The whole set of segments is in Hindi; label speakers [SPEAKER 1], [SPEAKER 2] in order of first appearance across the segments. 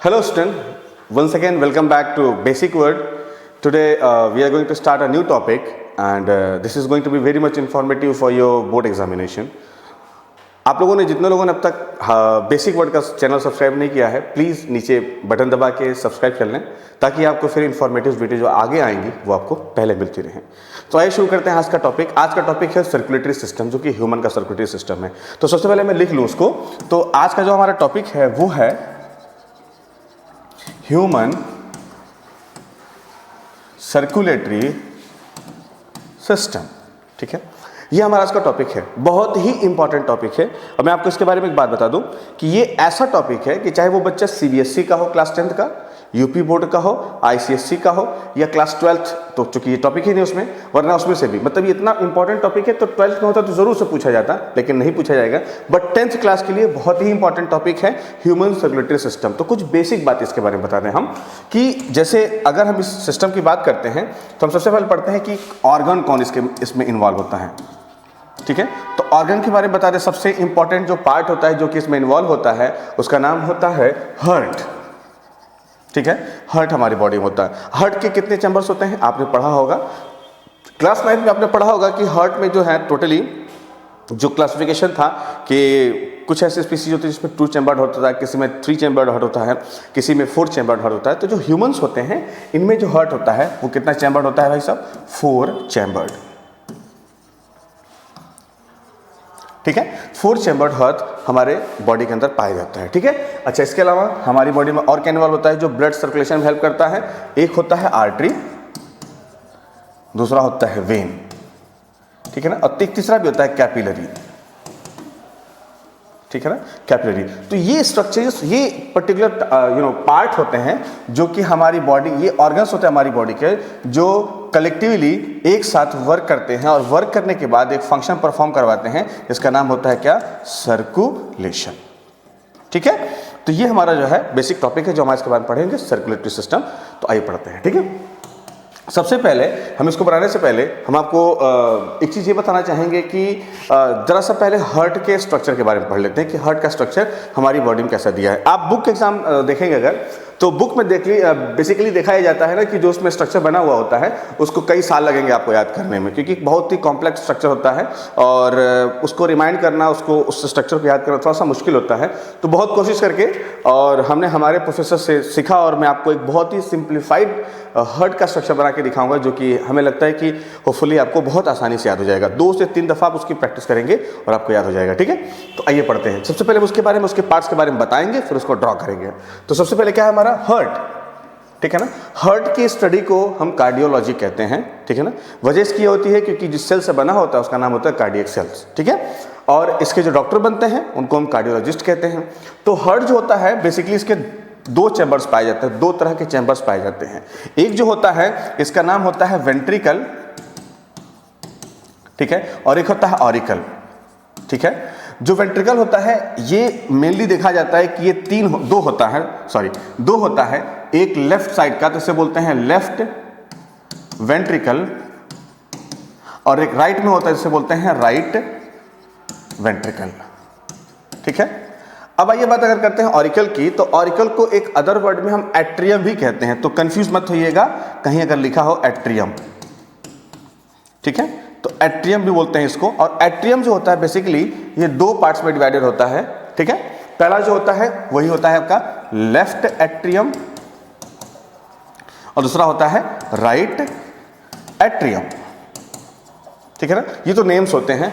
[SPEAKER 1] Hello student, once again welcome back to Basic Word. Today we are going to start a new topic and this is going to be very much informative for your board examination. आप लोगों ने जितने लोगों ने अब तक बेसिक वर्ड का चैनल सब्सक्राइब नहीं किया है, प्लीज़ नीचे बटन दबा के सब्सक्राइब कर लें ताकि आपको फिर इन्फॉर्मेटिव वीडियो जो आगे आएंगी वो आपको पहले मिलती रहें। तो आइए शुरू करते हैं आज का टॉपिक। आज का टॉपिक है सर्कुलेटरी सिस्टम, जो कि ह्यूमन का सर्कुलेटरी सिस्टम है। तो सबसे पहले मैं लिख लूँ उसको। तो आज का जो हमारा टॉपिक है वो है ह्यूमन सर्कुलेटरी सिस्टम। ठीक है, ये हमारा आज का टॉपिक है, बहुत ही इंपॉर्टेंट टॉपिक है। और मैं आपको इसके बारे में एक बात बता दूं कि ये ऐसा टॉपिक है कि चाहे वो बच्चा सीबीएसई का हो, क्लास 10th का, यूपी बोर्ड का हो, आईसीएससी का हो या क्लास 12th, तो चूंकि ये टॉपिक ही नहीं उसमें, वरना उसमें से भी, मतलब ये इतना इंपॉर्टेंट टॉपिक है तो 12th में होता तो जरूर से पूछा जाता, लेकिन नहीं पूछा जाएगा। बट 10th क्लास के लिए बहुत ही इंपॉर्टेंट टॉपिक है ह्यूमन सर्कुलेटरी सिस्टम। तो कुछ बेसिक बात इसके बारे में बता दें हम कि जैसे अगर हम इस सिस्टम की बात करते हैं तो हम सबसे पहले पढ़ते हैं कि ऑर्गन कौन इसमें इन्वॉल्व होता है। ठीक है, तो ऑर्गन के बारे में बता दें। सबसे इंपॉर्टेंट जो पार्ट होता है जो कि इसमें इन्वॉल्व होता है उसका नाम होता है हार्ट। ठीक है, हार्ट हमारी बॉडी में होता है। हार्ट के कितने चैम्बर्स होते हैं आपने पढ़ा होगा, क्लास 9 में आपने पढ़ा होगा कि हार्ट में जो है टोटली जो क्लासिफिकेशन था कि कुछ ऐसे स्पीसीज होते हैं जिसमें 2 चैम्बर्ड होता है, किसी में 3 चैम्बर्ड हार्ट होता है, किसी में 4 चैम्बर्ड हार्ट होता है। तो जो ह्यूमंस होते हैं इनमें जो हार्ट होता है वो कितना चैम्बर्ड होता है भाई साहब? 4 चैम्बर्ड। ठीक है, 4 चैम्बर्ड हार्ट हमारे बॉडी के अंदर पाया जाता है। ठीक है, अच्छा, इसके अलावा हमारी बॉडी में और क्या इन्वॉल्व होता है जो ब्लड सर्कुलेशन में हेल्प करता है? एक होता है आर्टरी, दूसरा होता है वेन, ठीक है ना, और तीसरा भी होता है कैपिलरी। ठीक है ना, कैपिलरी। तो ये स्ट्रक्चर्स, ये पर्टिकुलर पार्ट होते हैं जो कि हमारी बॉडी, ये ऑर्गन्स होते हैं हमारी बॉडी के जो कलेक्टिवली एक साथ वर्क करते हैं और वर्क करने के बाद एक फंक्शन परफॉर्म करवाते हैं। इसका नाम होता है क्या? सर्कुलेशन। ठीक है, तो ये हमारा जो है बेसिक टॉपिक है जो हम इसके बाद पढ़ेंगे, सर्कुलेटरी सिस्टम। तो आइए पढ़ते हैं। ठीक है, सबसे पहले हम इसको बनाने से पहले हम आपको एक चीज़ ये बताना चाहेंगे कि जरा सा पहले हार्ट के स्ट्रक्चर के बारे में पढ़ लेते हैं कि हार्ट का स्ट्रक्चर हमारी बॉडी में कैसा दिया है। आप बुक के एग्जाम देखेंगे अगर, तो बुक में बेसिकली दिखाया जाता है ना कि जो उसमें स्ट्रक्चर बना हुआ होता है उसको कई साल लगेंगे आपको याद करने में, क्योंकि बहुत ही कॉम्प्लेक्स स्ट्रक्चर होता है और उसको रिमाइंड करना, उसको उस स्ट्रक्चर को याद करना थोड़ा सा मुश्किल होता है। तो बहुत कोशिश करके और हमने हमारे प्रोफेसर से सीखा और मैं आपको एक बहुत ही सिंप्लीफाइड हार्ट का स्ट्रक्चर बना के दिखाऊंगा जो कि हमें लगता है कि होपफुली आपको बहुत आसानी से याद हो जाएगा। 2 से 3 दफ़ा आप उसकी प्रैक्टिस करेंगे और आपको याद हो जाएगा। ठीक है, तो आइए पढ़ते हैं। सबसे पहले उसके बारे में, उसके पार्ट्स के बारे में बताएंगे, फिर उसको ड्रॉ करेंगे। तो सबसे पहले क्या है हमारा? हार्ट। ठीक है ना, हार्ट की स्टडी को हम कार्डियोलॉजी कहते हैं। ठीक है ना, वजह इसकी होती है क्योंकि जिस सेल से बना होता है उसका नाम होता है कार्डियक सेल्स। ठीक है, और इसके जो डॉक्टर बनते हैं उनको हम कार्डियोलॉजिस्ट कहते हैं। तो हार्ट जो होता है बेसिकली इसके 2 चैम्बर्स पाए जाते हैं, 2 तरह के चैम्बर्स पाए जाते हैं। एक जो होता है इसका नाम होता है वेंट्रिकल, ठीक है, और एक होता है ऑरिकल। ठीक है, जो वेंट्रिकल होता है ये मेनली देखा जाता है कि ये 2 होता है। एक लेफ्ट साइड का, तो इसे बोलते हैं लेफ्ट वेंट्रिकल, और एक राइट में होता है जिसे बोलते हैं राइट वेंट्रिकल। ठीक है, अब आइए बात अगर करते हैं ऑरिकल की, तो ऑरिकल को एक अदर वर्ड में हम एट्रियम भी कहते हैं, तो कंफ्यूज मत होइएगा कहीं अगर लिखा हो एट्रियम। ठीक है, तो एट्रियम भी बोलते हैं इसको। और एट्रियम जो होता है बेसिकली ये 2 पार्ट्स में डिवाइडेड होता है। ठीक है, पहला जो होता है वही होता है आपका लेफ्ट एट्रियम और दूसरा होता है राइट एट्रियम। ठीक है ना, ये तो नेम्स होते हैं।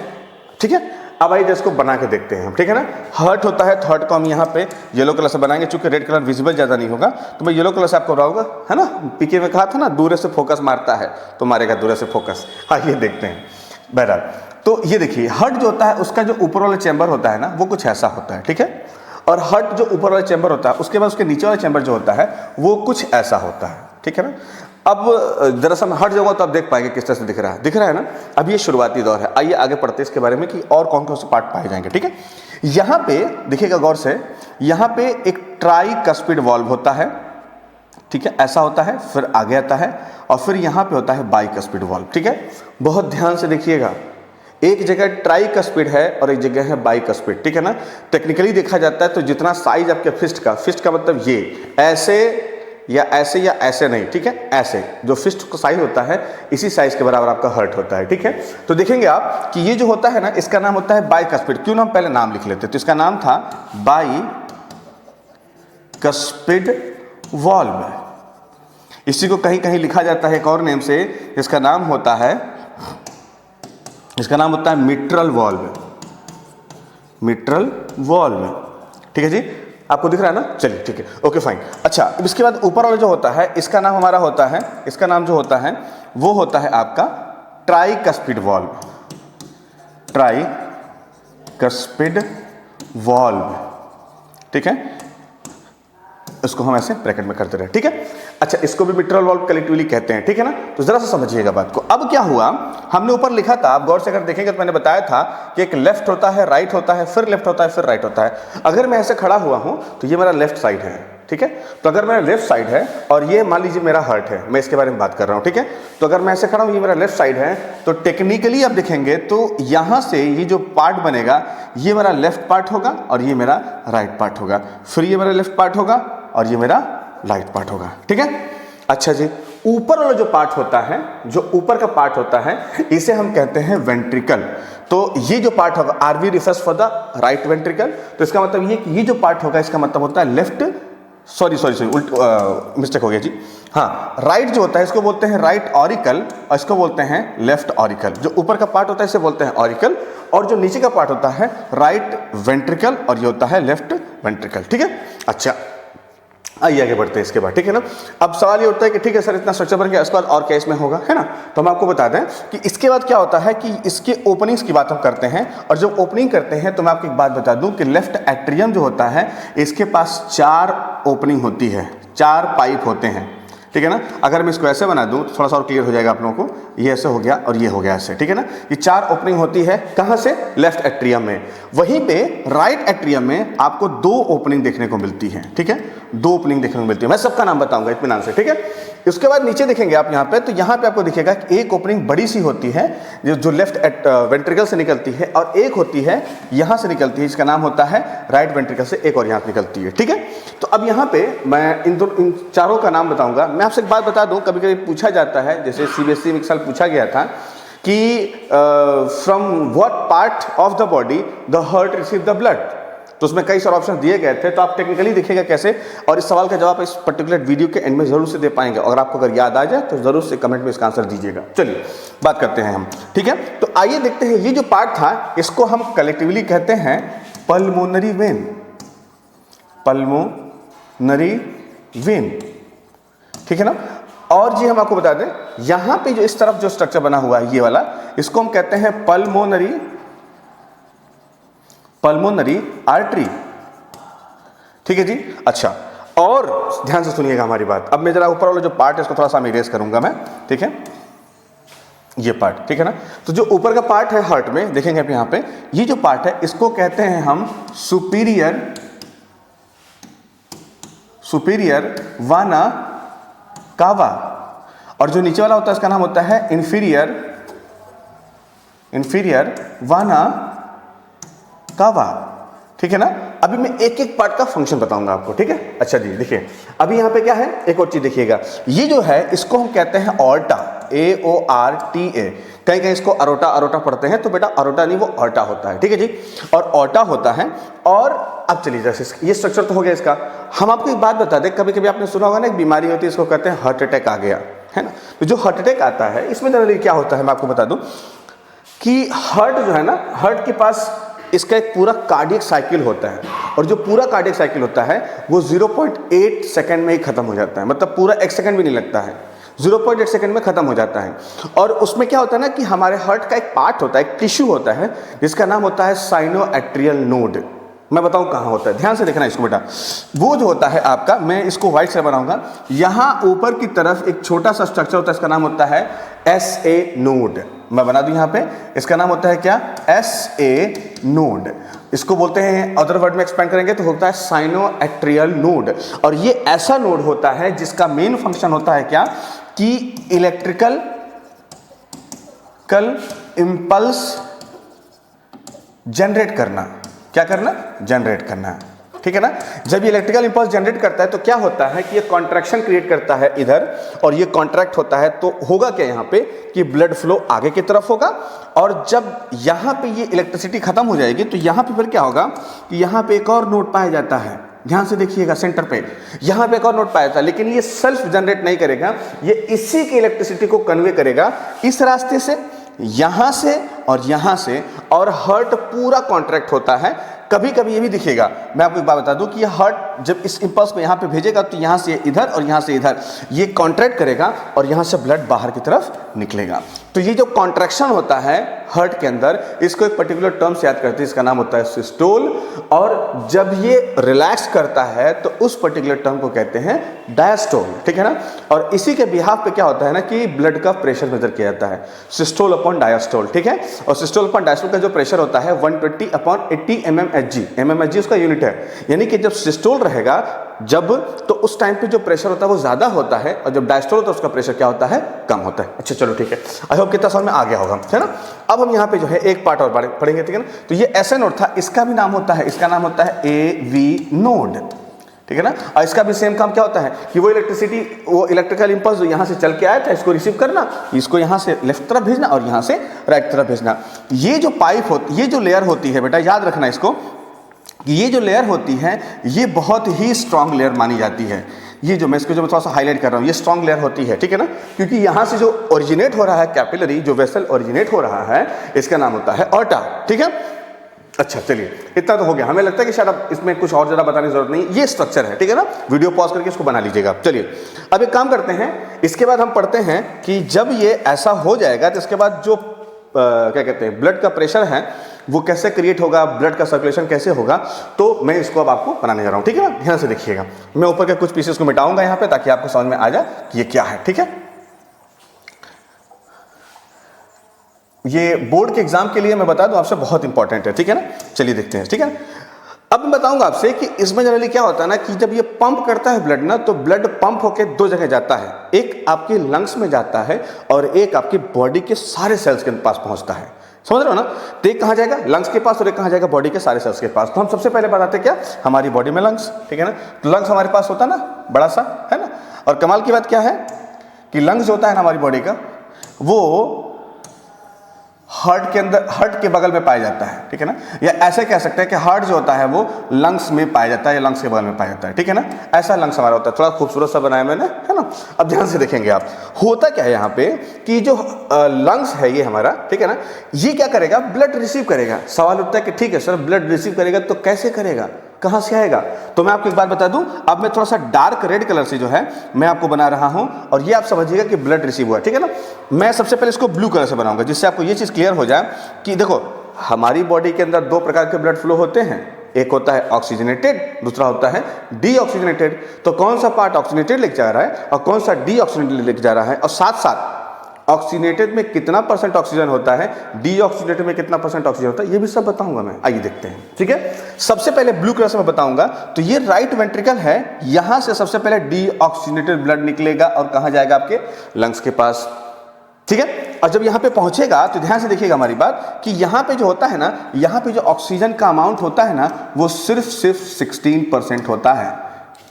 [SPEAKER 1] ठीक है, अब आइए इसको बना के देखते हैं हम। ठीक है ना, हार्ट होता है, हार्ट को हम यहाँ पे येलो कलर से बनाएंगे, चूंकि रेड कलर विजिबल ज़्यादा नहीं होगा तो मैं येलो कलर से आपको बनाऊंगा, है ना। पीके में कहा था ना दूर से फोकस मारता है तो मारेगा दूर से फोकस। हाँ, ये देखते हैं। बहरहाल, तो ये देखिए हार्ट जो होता है उसका जो ऊपर वाला चैम्बर होता है ना वो कुछ ऐसा होता है। ठीक है, और हार्ट जो ऊपर वाला चैम्बर होता है उसके बाद उसके नीचे वाला चैम्बर जो होता है वो कुछ ऐसा होता है। ठीक है ना, अब दरअसल मैं हट जाऊंगा तो आप देख पाएंगे किस तरह से दिख रहा है ना। अब ये शुरुआती दौर है, आइए आगे पढ़ते हैं इसके बारे में कि और कौन कौन से पार्ट पाए जाएंगे। ठीक है, यहाँ पे देखिएगा गौर से, यहाँ पे एक ट्राइकस्पिड वॉल्व होता है। ठीक है, ऐसा होता है, फिर आगे आता है और फिर यहाँ पे होता है बाइकस्पिड वॉल्व। ठीक है, बहुत ध्यान से देखिएगा, एक जगह ट्राइकस्पिड है और एक जगह है बाइकस्पिड, ठीक है ना। टेक्निकली देखा जाता है तो जितना साइज आपके फिस्ट का मतलब ये ऐसे या ऐसे नहीं, ठीक है, ऐसे जो फिस्ट का साइज होता है इसी साइज के बराबर आपका हर्ट होता है, ठीक है। तो देखेंगे आप कि ये जो होता है ना, इसका नाम होता है बाइकस्पिड। क्यों ना हम पहले नाम लिख लेते, तो इसका नाम था बाइकस्पिड वाल्व। इसी को कहीं कहीं लिखा जाता है एक और नेम से, इसका नाम होता है मिट्रल वाल्व, मिट्रल वाल्व, ठीक है जी। आपको दिख रहा है ना, चलिए ठीक है, ओके फाइन। अच्छा, अब इसके बाद ऊपर वाला जो होता है इसका नाम हमारा होता है, इसका नाम जो होता है वो होता है आपका ट्राइकस्पिड वाल्व, ट्राइकस्पिड वाल्व, ठीक है। इसको हम ऐसे ब्रैकेट में करते रहे, ठीक है। अच्छा, इसको भी मिट्रल वाल्व कलेक्टिवली कहते हैं, ठीक है ना। तो जरा सा समझिएगा बात को। अब क्या हुआ, हमने ऊपर लिखा था, आप गौर से अगर देखेंगे तो मैंने बताया था कि एक लेफ्ट होता है, राइट होता है, फिर लेफ्ट होता है, फिर राइट होता है। अगर मैं ऐसे खड़ा हुआ हूं तो ये मेरा लेफ्ट साइड है, ठीक है। तो अगर मेरा लेफ्ट साइड है और ये मान लीजिए मेरा हर्ट है, मैं इसके बारे में बात कर रहा हूं, ठीक है। तो अगर मैं ऐसे खड़ा हूं, ये मेरा लेफ्ट साइड है, तो टेक्निकली आप देखेंगे तो यहां से ये जो पार्ट बनेगा ये मेरा लेफ्ट पार्ट होगा और ये मेरा राइट पार्ट होगा, फिर ये मेरा लेफ्ट पार्ट होगा और ये मेरा राइट पार्ट होगा, ठीक है। अच्छा जी, ऊपर वाला जो पार्ट होता है, जो ऊपर का पार्ट होता है, इसे हम कहते हैं वेंट्रिकल। तो ये जो पार्ट होगा, RV refers for the right ventricle, तो इसका मतलब ये कि ये जो पार्ट होगा इसका मतलब होता है लेफ्ट, सॉरी मिस्टेक हो गया जी, हाँ, राइट जो होता है इसको बोलते हैं राइट ऑरिकल और इसको बोलते हैं लेफ्ट ऑरिकल। जो ऊपर का पार्ट होता है इसे बोलते हैं ऑरिकल और जो नीचे का पार्ट होता है राइट वेंट्रिकल और ये होता है लेफ्ट वेंट्रिकल, ठीक है। अच्छा, आइए आगे बढ़ते हैं इसके बाद, ठीक है ना। अब सवाल ये उठता है कि ठीक है सर, इतना स्ट्रक्चर बन गया, इसके बाद और क्या इसमें होगा, है ना। तो हम आपको बता दें कि इसके बाद क्या होता है कि इसके ओपनिंग्स की बात हम करते हैं, और जब ओपनिंग करते हैं तो मैं आपको एक बात बता दूं कि लेफ्ट एट्रियम जो होता है इसके पास 4 ओपनिंग होती है, 4 पाइप होते हैं, ठीक है ना। अगर मैं इसको ऐसे बना दूं तो थोड़ा सा और क्लियर हो जाएगा आप लोगों को, ये ऐसे हो गया और ये हो गया ऐसे, ठीक है ना। ये 4 ओपनिंग होती है, कहां से, लेफ्ट एट्रियम में। वहीं पे राइट एट्रियम में आपको 2 ओपनिंग देखने को मिलती है, ठीक है, 2 ओपनिंग देखने को मिलती है। मैं सबका नाम बताऊंगा इत्मीनान से, ठीक है। उसके बाद नीचे देखेंगे आप यहाँ पे, तो यहाँ पे आपको दिखेगा कि एक ओपनिंग बड़ी सी होती है जो लेफ्ट वेंट्रिकल से निकलती है, और एक होती है यहाँ से निकलती है, इसका नाम होता है राइट वेंट्रिकल से, एक और यहाँ से निकलती है, ठीक है। तो अब यहाँ पे मैं इन चारों का नाम बताऊंगा। मैं आपसे एक बात बता दूं, कभी कभी पूछा जाता है, जैसे सीबीएसई में एक साल पूछा गया था कि from what part of the body the heart receive the blood, तो उसमें कई सारे ऑप्शन दिए गए थे। तो आप टेक्निकली देखिएगा कैसे, और इस सवाल का जवाब इस पर्टिकुलर वीडियो के एंड में जरूर से दे पाएंगे। अगर आपको अगर याद आ जाए तो जरूर से कमेंट में इसका आंसर दीजिएगा। चलिए बात करते हैं हम, ठीक है। तो आइए देखते हैं, ये जो पार्ट था इसको हम कलेक्टिवली कहते हैं पल्मोनरी वेन, पल्मोनरी वेन, ठीक है ना। और जी हम आपको बता दें, यहां पे जो इस तरफ जो स्ट्रक्चर बना हुआ है ये वाला, इसको हम कहते हैं पल्मोनरी आर्टरी, ठीक है जी। अच्छा, और ध्यान से सुनिएगा हमारी बात। अब मैं जरा ऊपर वाला जो पार्ट है इसको थोड़ा सा मैं इरेज करूंगा मैं, ठीक है, ये पार्ट, ठीक है ना। तो जो ऊपर का पार्ट है हार्ट में, देखेंगे आप यहाँ पे, ये जो पार्ट है इसको कहते हैं हम सुपीरियर वाना कावा, और जो नीचे वाला होता है इसका नाम होता है इंफीरियर वाना कावा, ठीक है ना। अभी मैं एक एक पार्ट का फंक्शन बताऊंगा आपको, ठीक है। अच्छा जी, देखिए अभी यहाँ पे क्या है, एक और चीज देखिएगा, ये जो है इसको हम कहते हैं ऑर्टा, AORTA। कहीं कहीं इसको अरोटा पढ़ते हैं, तो बेटा अरोटा नहीं, वो ऑर्टा होता है, ठीक है जी। और ऑर्टा होता है। और अब चलिए, जैसे ये स्ट्रक्चर तो हो गया इसका। हम आपको एक बात बता दें, कभी कभी आपने सुना होगा ना, एक बीमारी होती है इसको कहते हैं हार्ट अटैक आ गया, है ना। तो जो हार्ट अटैक आता है इसमें जनरली क्या होता है, मैं आपको बता दूं कि हार्ट जो है ना, हार्ट के पास इसका एक पूरा कार्डियक साइकिल होता है, और जो पूरा कार्डियक साइकिल होता है वो 0.8 सेकंड में ही खत्म हो जाता है, मतलब पूरा 1 सेकंड भी नहीं लगता है, 0.8 सेकंड में खत्म हो जाता है। और उसमें क्या होता है ना कि हमारे हार्ट का एक पार्ट होता है, एक टिश्यू होता है जिसका नाम होता है साइनोएट्रियल नोड। मैं बताऊं कहां होता है, ध्यान से देखना इसको बेटा। वो जो होता है आपका, मैं इसको व्हाइट से बनाऊंगा, यहां ऊपर की तरफ एक छोटा सा स्ट्रक्चर होता है, इसका नाम होता है SA नोड। मैं बना दूं यहां पे, इसका नाम होता है क्या, SA नोड। इसको बोलते हैं, अदर वर्ड में एक्सपेंड करेंगे तो होता है साइनोएट्रियल नोड। और ये ऐसा नोड होता है जिसका मेन फंक्शन होता है क्या, कि इलेक्ट्रिकल इम्पल्स जनरेट करना। क्या करना? जनरेट करना, ठीक है ना। जब ये इलेक्ट्रिकल इंपल्स जनरेट करता है तो क्या होता है कि ये कॉन्ट्रैक्शन क्रिएट करता है इधर, और ये कॉन्ट्रैक्ट होता है तो होगा क्या यहाँ पे कि ब्लड फ्लो आगे की तरफ होगा, और जब यहाँ पे ये इलेक्ट्रिसिटी खत्म हो जाएगी तो यहाँ पे फिर क्या होगा कि यहाँ पे एक और नोड पाया जाता है। ध्यान से देखिएगा सेंटर पे, यहाँ पे एक और नोड पाया जाता है, लेकिन ये सेल्फ जनरेट नहीं करेगा, ये इसी की इलेक्ट्रिसिटी को कन्वे करेगा इस रास्ते से, यहाँ से और यहाँ से, और हार्ट पूरा कॉन्ट्रैक्ट होता है। कभी कभी ये भी दिखेगा, मैं आपको एक बात बता दूं कि ये हार्ट जब इस इंपल्स को यहाँ पे भेजेगा तो यहाँ से इधर और यहाँ से इधर ये कॉन्ट्रैक्ट करेगा और यहाँ से ब्लड बाहर की तरफ निकलेगा। तो ये जो कॉन्ट्रैक्शन होता है हार्ट के अंदर, इसको एक पर्टिकुलर टर्म से याद करते हैं, इसका नाम होता है सिस्टोल, और जब ये रिलैक्स करता है तो उस पर्टिकुलर टर्म को कहते हैं डायस्टोल, ठीक है ना। और इसी के बिहाफ पे क्या होता है ना कि ब्लड का प्रेशर मेजर किया जाता है, सिस्टोल अपॉन डायस्टोल, ठीक है। और सिस्टोल अपॉन डायस्टोल का जो प्रेशर होता है 120/80 mmHg, mmHg उसका यूनिट है। यानी कि जब सिस्टोल रहेगा जब, तो उस टाइम पे जो प्रेशर होता है वो ज्यादा होता है, और जब डायस्टोल होता है उसका प्रेशर क्या होता है? कम होता है। अच्छा चलो ठीक है, आई होप कितना समझ में आ गया होगा, है ना। अब हम यहाँ पे जो है एक पार्ट और पढ़ेंगे, ठीक है ना। तो ये ऐसा नोड था, इसका भी नाम होता है, इसका नाम होता है AV नोड, ठीक है ना। और इसका भी सेम काम क्या होता है कि वो इलेक्ट्रिसिटी, वो इलेक्ट्रिकल इंपल्स जो यहाँ से चल के आया था इसको रिसीव करना, इसको यहाँ से लेफ्ट तरफ भेजना और यहाँ से राइट तरफ भेजना। ये जो पाइप होती, ये जो लेयर होती है बेटा, याद रखना इसको कि ये जो लेयर होती है ये बहुत ही स्ट्रांग लेयर मानी जाती है। ये जो मैं इसको जो मैं थोड़ा सा हाईलाइट कर रहा हूँ, ये स्ट्रांग लेयर होती है, ठीक है ना, क्योंकि यहाँ से जो ओरिजिनेट हो रहा है कैपिलरी, जो वेसल ओरिजिनेट हो रहा है, इसका नाम होता है ऑर्टा, ठीक है। अच्छा चलिए इतना तो हो गया, हमें लगता है कि शायद अब इसमें कुछ और ज़्यादा बताने की जरूरत नहीं, ये स्ट्रक्चर है, ठीक है ना। वीडियो पॉज करके इसको बना लीजिएगा। चलिए अब एक काम करते हैं, इसके बाद हम पढ़ते हैं कि जब ये ऐसा हो जाएगा तो इसके बाद जो क्या कहते हैं ब्लड का प्रेशर है वो कैसे क्रिएट होगा, ब्लड का सर्कुलेशन कैसे होगा, तो मैं इसको अब आपको बनाने जा रहा हूँ, ठीक है ना। ध्यान से देखिएगा, मैं ऊपर के कुछ पीसेस को मिटाऊंगा यहाँ पे ताकि आपको समझ में आ जाए कि ये क्या है, ठीक है। ये बोर्ड के एग्जाम के लिए मैं बता दूं आपसे बहुत इंपॉर्टेंट है, ठीक है ना। चलिए देखते हैं, ठीक है ना। अब मैं बताऊंगा आपसे कि इसमें जनरली क्या होता है ना कि जब ये पंप करता है ब्लड ना, तो ब्लड पंप होकर दो जगह जाता है, एक आपके लंग्स में जाता है और एक आपकी बॉडी के सारे सेल्स के पास पहुंचता है, समझ रहे हो ना। तो एक कहाँ जाएगा? लंग्स के पास, और एक कहाँ जाएगा? बॉडी के सारे सेल्स के पास। तो हम सबसे पहले बताते क्या, हमारी बॉडी में लंग्स, ठीक है ना। तो लंग्स हमारे पास होता है ना बड़ा सा, है ना। और कमाल की बात क्या है कि लंग्स जो होता है ना हमारी बॉडी का, वो हार्ट के अंदर, हार्ट के बगल में पाया जाता है, ठीक है ना। या ऐसे कह सकते हैं कि हार्ट जो होता है वो लंग्स में पाया जाता है या लंग्स के बगल में पाया जाता है, ठीक है ना। ऐसा लंग्स हमारा होता है, थोड़ा खूबसूरत सा बनाया मैंने, है ना। अब ध्यान से देखेंगे आप, होता क्या है यहाँ पे कि जो लंग्स है ये हमारा, ठीक है ना, ये क्या करेगा? ब्लड रिसीव करेगा। सवाल उठता है कि ठीक है सर ब्लड रिसीव करेगा तो कैसे करेगा, कहां से आएगा? तो मैं आपको एक बात बता दूं, अब मैं थोड़ा सा डार्क रेड कलर से जो है मैं आपको बना रहा हूं, और ये आप समझिएगा कि ब्लड रिसीव हुआ, ठीक है ना। मैं सबसे पहले इसको ब्लू कलर से बनाऊंगा जिससे आपको ये चीज क्लियर हो जाए कि देखो हमारी बॉडी के अंदर दो प्रकार के ब्लड फ्लो होते हैं, एक होता है ऑक्सीजनेटेड, दूसरा होता है डीऑक्सीजनेटेड। तो कौन सा पार्ट ऑक्सीजनेटेड लेके जा रहा है और कौन सा डीऑक्सीजनेटेड लेके जा रहा है, और साथ साथ ऑक्सीजनेटेड में कितना % ऑक्सीजन होता है, डीऑक्सीजनेटेड में कितना % ऑक्सीजन होता है, ये भी सब बताऊंगा मैं। आइए देखते हैं, ठीक है। सबसे पहले ब्लू कलर से मैं बताऊंगा। तो ये राइट वेंट्रिकल है, यहां से सबसे पहले डीऑक्सीजनेटेड ब्लड निकलेगा और कहां जाएगा? आपके लंग्स के पास, ठीक है। और जब यहां पे पहुंचेगा तो ध्यान से देखिएगा हमारी बात कि यहां पे जो होता है ना, यहां पे जो ऑक्सीजन का अमाउंट होता है ना, वो सिर्फ 16% होता है।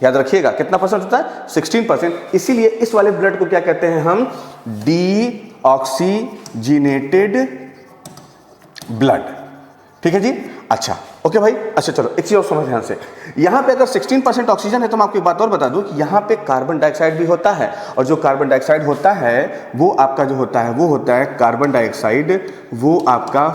[SPEAKER 1] याद रखिएगा कितना % होता है? 16%। इसीलिए इस वाले ब्लड को क्या कहते हैं हम? डीऑक्सीजनेटेड ब्लड, ठीक है जी। अच्छा ओके भाई, अच्छा चलो एक चीज और समझ ध्यान से, यहां पे अगर 16% ऑक्सीजन है तो मैं आपको एक बात और बता दूं कि यहां पे कार्बन डाइऑक्साइड भी होता है, और जो कार्बन डाइऑक्साइड होता है वो आपका जो होता है वो होता है कार्बन डाइऑक्साइड, वो आपका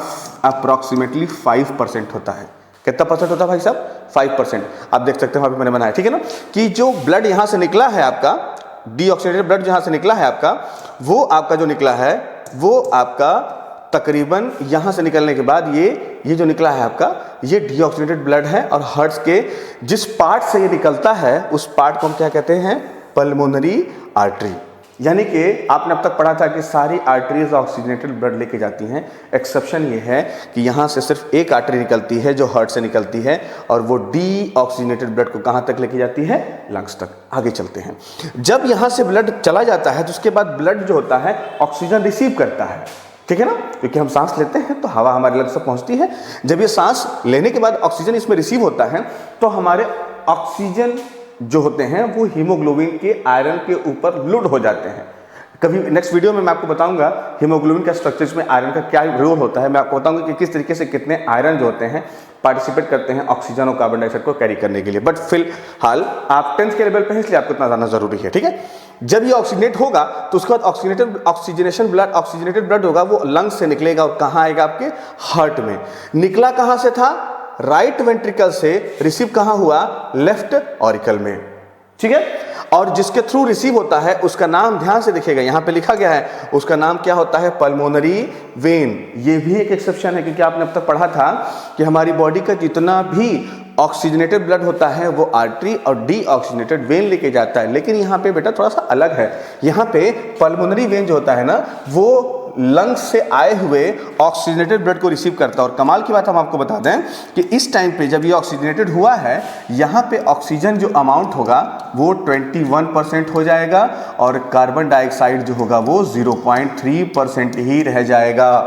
[SPEAKER 1] अप्रॉक्सीमेटली 5% होता है। कितना % होता है भाई साहब? 5%। आप देख सकते हो वहां पे मैंने बनाया, ठीक है ना, कि जो ब्लड यहां से निकला है आपका, डीऑक्सीजनेटेड ब्लड जहां से निकला है आपका, वो आपका जो निकला है वो आपका तकरीबन यहां से निकलने के बाद ये जो निकला है आपका, ये डीऑक्सीजनेटेड ब्लड है। और हार्ट के जिस पार्ट से ये निकलता है उस पार्ट को हम क्या कहते हैं? Pulmonary artery. यानी कि आपने अब तक पढ़ा था कि सारी आर्टरीज ऑक्सीजनेटेड ब्लड लेके जाती हैं, एक्सेप्शन ये है कि यहाँ से सिर्फ एक आर्टरी निकलती है जो हार्ट से निकलती है, और वो डीऑक्सीजनेटेड ब्लड को कहाँ तक लेके जाती है? लंग्स तक। आगे चलते हैं, जब यहाँ से ब्लड चला जाता है तो उसके बाद ब्लड जो होता है ऑक्सीजन रिसीव करता है, ठीक है ना। क्योंकि हम सांस लेते हैं तो हवा हमारे लंग्स तक पहुंचती है। जब ये सांस लेने के बाद ऑक्सीजन इसमें रिसीव होता है तो हमारे ऑक्सीजन जो होते हैं वो हीमोग्लोबिन के आयरन के ऊपर लोड हो जाते हैं। कभी नेक्स्ट वीडियो में मैं आपको बताऊंगा हीमोग्लोबिन का स्ट्रक्चर्स में आयरन का क्या रोल होता है। मैं आपको बताऊंगा कि किस तरीके से कितने आयरन जो होते हैं पार्टिसिपेट करते हैं ऑक्सीजन और कार्बन डाइऑक्साइड को कैरी करने के लिए। बट फिलहाल आप 10th के लेवल पे हैं, इसलिए आपको इतना जानना जरूरी है, ठीक है। जब ये ऑक्सीजनेट होगा तो उसके बाद ऑक्सीजनेटेड ब्लड होगा, वो लंग्स से निकलेगा और कहाँ आएगा, आपके हार्ट में। निकला कहाँ से था, राइट वेंट्रिकल से, रिसीव कहाँ हुआ, लेफ्ट ऑरिकल में, ठीक है। और जिसके थ्रू रिसीव होता है उसका नाम ध्यान से देखिएगा, यहां पे लिखा गया है, उसका नाम क्या होता है, पल्मोनरी वेन। ये भी एक एक्सेप्शन है, क्योंकि आपने अब तक पढ़ा था कि हमारी बॉडी का जितना भी ऑक्सीजनेटेड ब्लड होता है वो आर्टरी और डीऑक्सीजनेटेड वेन लेके जाता है। लेकिन यहाँ पे बेटा थोड़ा सा अलग है, यहाँ पे पल्मोनरी वेन जो होता है ना वो लंग्स से आए हुए ऑक्सीजनेटेड ब्लड को रिसीव करता है। और कमाल की बात हम आपको बता दें कि इस टाइम पे जब ये ऑक्सीजनेटेड हुआ है, यहाँ पे ऑक्सीजन जो अमाउंट होगा वो 21% हो जाएगा और कार्बन डाइऑक्साइड जो होगा वो 0.3% ही रह जाएगा,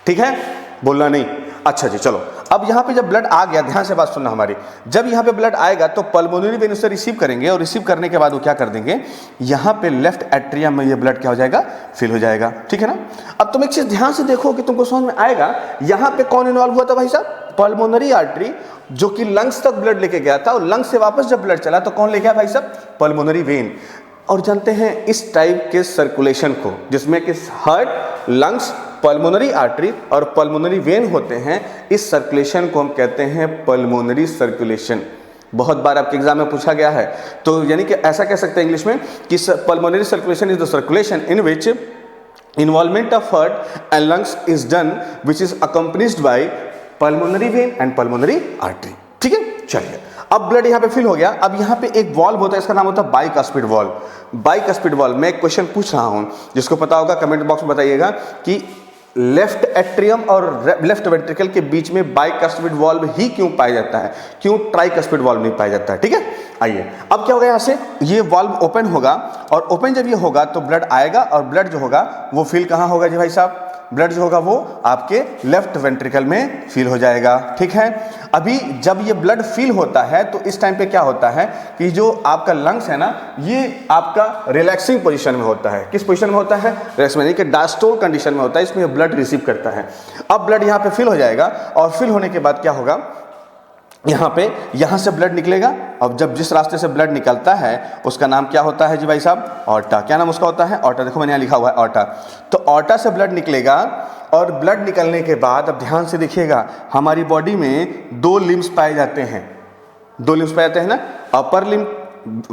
[SPEAKER 1] ठीक है, बोलना नहीं। अच्छा जी, चलो अब यहाँ पे जब ब्लड आ गया, ध्यान से बात सुनना हमारी, जब यहाँ पे ब्लड आएगा तो पल्मोनरी वेन उसे रिसीव करेंगे और रिसीव करने के बाद वो क्या कर देंगे, यहाँ पे लेफ्ट एट्रियम में ये ब्लड क्या हो जाएगा, फिल हो जाएगा, ठीक है ना। अब तुम एक चीज ध्यान से देखो कि तुमको समझ में आएगा, यहाँ पे कौन इन्वॉल्व हुआ था भाई साहब, पल्मोनरी आर्टरी जो कि लंग्स तक ब्लड लेके गया था, और लंग्स से वापस जब ब्लड चला तो कौन ले गया भाई साहब, पल्मोनरी वेन। और जानते हैं इस टाइप के सर्कुलेशन को, जिसमें कि हार्ट, लंग्स, पल्मोनरी आर्टरी और पल्मोनरी वेन होते हैं, इस सर्कुलेशन को हम कहते हैं पल्मोनरी सर्कुलेशन। बहुत बार आपके एग्जाम में पूछा गया है, तो यानी कि ऐसा कह सकते हैं इंग्लिश में कि pulmonary circulation is the circulation in which involvement of heart and lungs is done which is accompanied by pulmonary vein and pulmonary artery, ठीक है। चलिए अब ब्लड यहाँ पे फिल हो गया। अब यहाँ पे एक वॉल्व होता है, इसका नाम होता है बाइकस्पिड वॉल्व। बाइकस्पिड वॉल्व, मैं एक क्वेश्चन पूछ रहा हूँ, जिसको पता होगा कमेंट बॉक्स में बताइएगा कि लेफ्ट एट्रियम और लेफ्ट वेंट्रिकल के बीच में बाइकस्पिड वॉल्व ही क्यों पाया जाता है, क्यों ट्राइकस्पिड वॉल्व नहीं पाया जाता है, ठीक है। आइए अब क्या होगा, यहाँ से ये वॉल्व ओपन होगा और ओपन जब ये होगा तो ब्लड आएगा और ब्लड जो होगा वो फिल कहाँ होगा जी भाई साहब, ब्लड जो होगा वो आपके लेफ्ट वेंट्रिकल में फिल हो जाएगा, ठीक है। अभी जब ये ब्लड फिल होता है तो इस टाइम पे क्या होता है कि जो आपका लंग्स है ना, ये आपका रिलैक्सिंग पोजीशन में होता है। किस पोजीशन में होता है, रिलैक्स में, यानी कि डायस्टोल कंडीशन में होता है, इसमें ब्लड रिसीव करता है। अब ब्लड यहाँ पे फिल हो जाएगा और फिल होने के बाद क्या होगा, यहाँ से ब्लड निकलेगा। अब जब जिस रास्ते से ब्लड निकलता है उसका नाम क्या होता है जी भाई साहब, ऑर्टा। क्या नाम उसका होता है, ऑर्टा। देखो मैंने यहाँ लिखा हुआ है ऑर्टा। तो ऑर्टा से ब्लड निकलेगा और ब्लड निकलने के बाद अब ध्यान से देखिएगा, हमारी बॉडी में दो लिम्स पाए जाते हैं, दो लिम्स पाए जाते हैं ना, अपर लिम,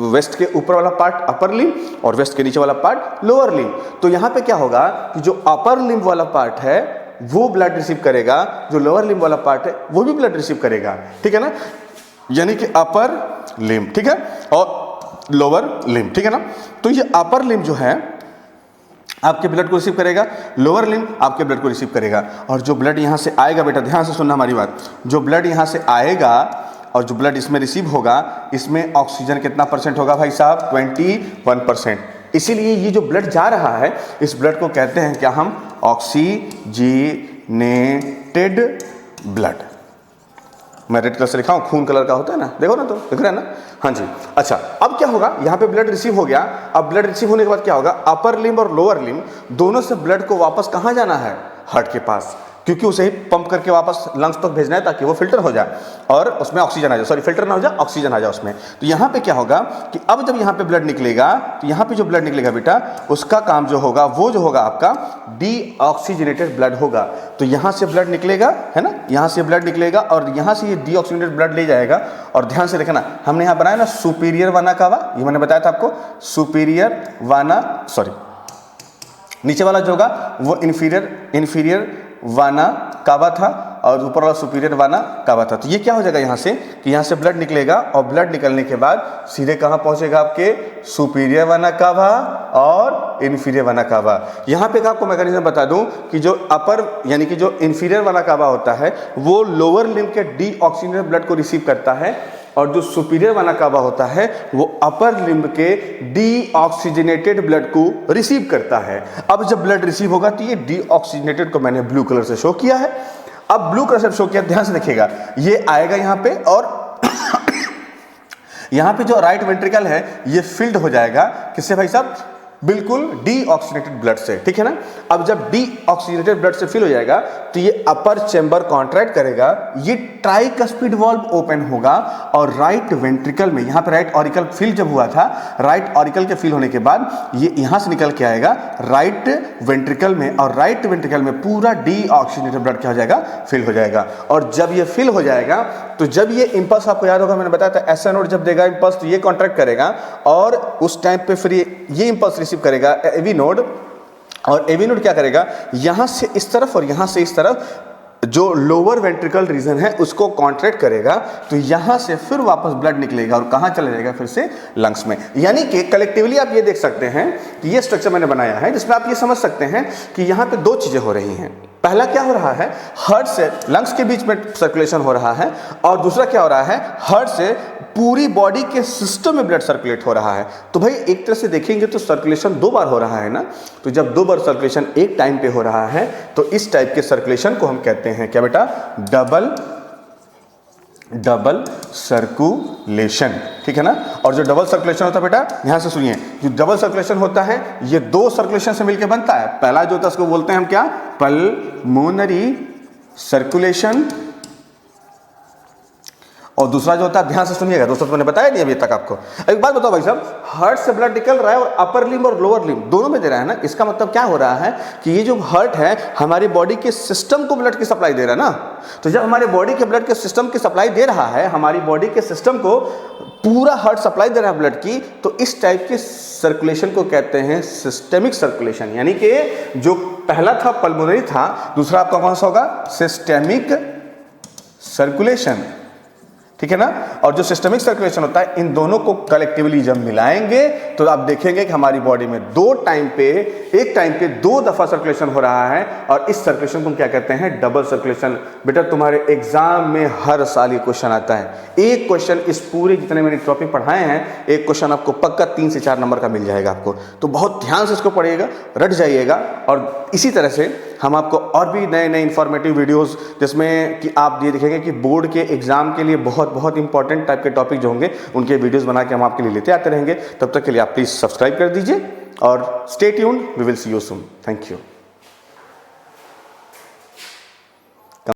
[SPEAKER 1] वेस्ट के ऊपर वाला पार्ट अपर लिम और वेस्ट के नीचे वाला पार्ट लोअर लिम। तो यहाँ पे क्या होगा कि जो अपर लिम वाला पार्ट है वो ब्लड रिसीव करेगा, जो लोअर लिम वाला पार्ट है वो भी ब्लड रिसीव करेगा, ठीक है ना। यानी कि अपर लिम, ठीक है, और लोअर लिम, ठीक है ना। तो ये अपर लिम जो है आपके ब्लड को रिसीव करेगा, लोअर लिम आपके ब्लड को रिसीव करेगा। और जो ब्लड यहाँ से आएगा, बेटा ध्यान से सुनना हमारी बात, जो ब्लड यहाँ से आएगा और जो ब्लड इसमें रिसीव होगा, इसमें ऑक्सीजन कितना परसेंट होगा भाई साहब, 21%। इसीलिए ये जो ब्लड जा रहा है, इस ब्लड को कहते हैं क्या हम, ऑक्सीजनेटेड ब्लड। मैं रेड कलर से लिखा हूँ, खून कलर का होता है ना, देखो ना, तो दिख रहा है ना, हाँ जी। अच्छा अब क्या होगा, यहाँ पे ब्लड रिसीव हो गया। अब ब्लड रिसीव होने के बाद क्या होगा, अपर लिम्ब और लोअर लिम्ब दोनों से ब्लड को वापस कहाँ जाना है, हार्ट के पास, क्योंकि उसे ही पंप करके वापस लंग्स तक भेजना है ताकि वो फिल्टर हो जाए और उसमें ऑक्सीजन आ जाए, सॉरी फिल्टर ना हो जाए, ऑक्सीजन आ जाए उसमें। तो यहाँ पे क्या होगा कि अब जब यहाँ पे ब्लड निकलेगा तो यहाँ पे जो ब्लड निकलेगा बेटा, उसका काम जो होगा वो जो होगा आपका डीऑक्सीजनेटेड ब्लड होगा। तो यहाँ से ब्लड निकलेगा, है ना, यहाँ से ब्लड निकलेगा और यहाँ से ये डीऑक्सीजनेटेड ब्लड ले जाएगा। और ध्यान से देखना, हमने यहाँ बनाया ना सुपीरियर वाना कावा, ये मैंने बताया था आपको, सुपीरियर वाना, सॉरी नीचे वाला जो होगा वो इन्फीरियर वाना कावा था और ऊपर वाला सुपीरियर वाना कावा था। तो ये क्या हो जाएगा यहाँ से कि यहाँ से ब्लड निकलेगा और ब्लड निकलने के बाद सीधे कहाँ पहुँचेगा, आपके सुपीरियर वाना कावा और इन्फीरियर वाना कावा। यहाँ पे आपको मैकेनिज्म बता दूं कि जो अपर यानी कि जो इन्फीरियर वाना कावा होता है वो लोअर लिम्ब के डीऑक्सीजनेटेड ब्लड को रिसीव करता है और जो सुपीरियर वाला काबा होता है वो अपर लिम्ब के डीऑक्सीजनेटेड ब्लड को रिसीव करता है। अब जब ब्लड रिसीव होगा तो ये डीऑक्सीजनेटेड को मैंने ब्लू कलर से शो किया है। अब ब्लू कलर से शो किया, ध्यान से देखिएगा, ये आएगा यहाँ पे और यहाँ पे जो राइट वेंट्रिकल है ये फिल्ड हो जाएगा किससे भाई साहब? बिल्कुल डीऑक्सीजनेटेड ब्लड से, ठीक है ना। अब जब डीऑक्सीजनेटेड ब्लड से फिल हो जाएगा तो ये अपर चेंबर कॉन्ट्रैक्ट करेगा, ये ट्राइकस्पिड वाल्व ओपन होगा और राइट वेंट्रिकल में, यहाँ पे राइट ऑरिकल फिल जब हुआ था, राइट ऑरिकल के फिल होने के बाद ये यहाँ से निकल के आएगा राइट वेंट्रिकल में, और राइट वेंट्रिकल में पूरा डीऑक्सीजनेटेड ब्लड क्या हो जाएगा? फिल हो जाएगा। और जब ये फिल हो जाएगा तो जब ये इंपल्स, आपको याद होगा मैंने बताया था, एसए नोड जब देगा इंपल्स तो ये कॉन्ट्रैक्ट करेगा और उस टाइम पे फिर ये इंपल्स रिसीव करेगा एवी नोड, और एवी नोड क्या करेगा? यहां से इस तरफ और यहां से इस तरफ जो लोअर वेंट्रिकल रीजन है उसको कॉन्ट्रैक्ट करेगा, तो यहां से फिर वापस ब्लड निकलेगा और कहां चला जाएगा? फिर से लंग्स में। यानी कि कलेक्टिवली आप ये देख सकते हैं कि ये स्ट्रक्चर मैंने बनाया है जिसमें आप ये समझ सकते हैं कि यहां पे दो चीजें हो रही हैं। पहला क्या हो रहा है? हार्ट से लंग्स के बीच में सर्कुलेशन हो रहा है, और दूसरा क्या हो रहा है? हार्ट से पूरी बॉडी के सिस्टम में ब्लड सर्कुलेट हो रहा है। तो भाई एक तरह से देखेंगे तो सर्कुलेशन दो बार हो रहा है ना, तो जब दो बार सर्कुलेशन एक टाइम पे हो रहा है तो इस टाइप के सर्कुलेशन को हम कहते हैं क्या बेटा? डबल सर्कुलेशन, ठीक है ना। और जो डबल सर्कुलेशन होता है बेटा, यहां से सुनिए, जो डबल सर्कुलेशन होता है ये दो सर्कुलेशन से मिलकर बनता है। पहला जो होता है उसको बोलते हैं हम क्या? पल्मोनरी सर्कुलेशन, और दूसरा जो होता है, ध्यान से सुनिएगा दोस्तों, तो मैंने बताया नहीं अभी तक आपको। एक बात बताओ भाई साहब, हार्ट से ब्लड निकल रहा है और अपर लिम्ब और लोअर लिम्ब दोनों में दे रहा है ना, इसका मतलब क्या हो रहा है कि ये जो हार्ट है हमारी बॉडी के सिस्टम को ब्लड की सप्लाई दे रहा है ना। तो जब हमारे बॉडी के ब्लड के सिस्टम की सप्लाई दे रहा है, हमारी बॉडी के सिस्टम को पूरा हार्ट सप्लाई दे रहा है ब्लड की, तो इस टाइप के सर्कुलेशन को कहते हैं सिस्टेमिक सर्कुलेशन। यानी कि जो पहला था पल्मोनरी था, दूसरा आपका कौन सा होगा? सिस्टेमिक सर्कुलेशन, ठीक है ना। और जो सिस्टमिक सर्कुलेशन होता है, इन दोनों को कलेक्टिवली जब मिलाएंगे तो आप देखेंगे कि हमारी बॉडी में एक टाइम पे दो दफा सर्कुलेशन हो रहा है, और इस सर्कुलेशन को हम क्या कहते हैं? Double circulation. बेटा तुम्हारे एग्जाम में हर साल ये क्वेश्चन आता है। एक क्वेश्चन इस पूरे जितने मैंने टॉपिक पढ़ाए हैं, एक क्वेश्चन आपको पक्का 3 से 4 नंबर का मिल जाएगा आपको। तो बहुत ध्यान से इसको पढ़िएगा, रट जाइएगा। और इसी तरह से हम आपको और भी नए नए इंफॉर्मेटिव वीडियोस, जिसमें कि आप ये देखेंगे कि बोर्ड के एग्जाम के लिए बहुत इंपॉर्टेंट टाइप के टॉपिक जो होंगे उनके वीडियोस बना के हम आपके लिए लेते आते रहेंगे। तब तक के लिए आप प्लीज सब्सक्राइब कर दीजिए और stay tuned, we will see you soon. Thank you.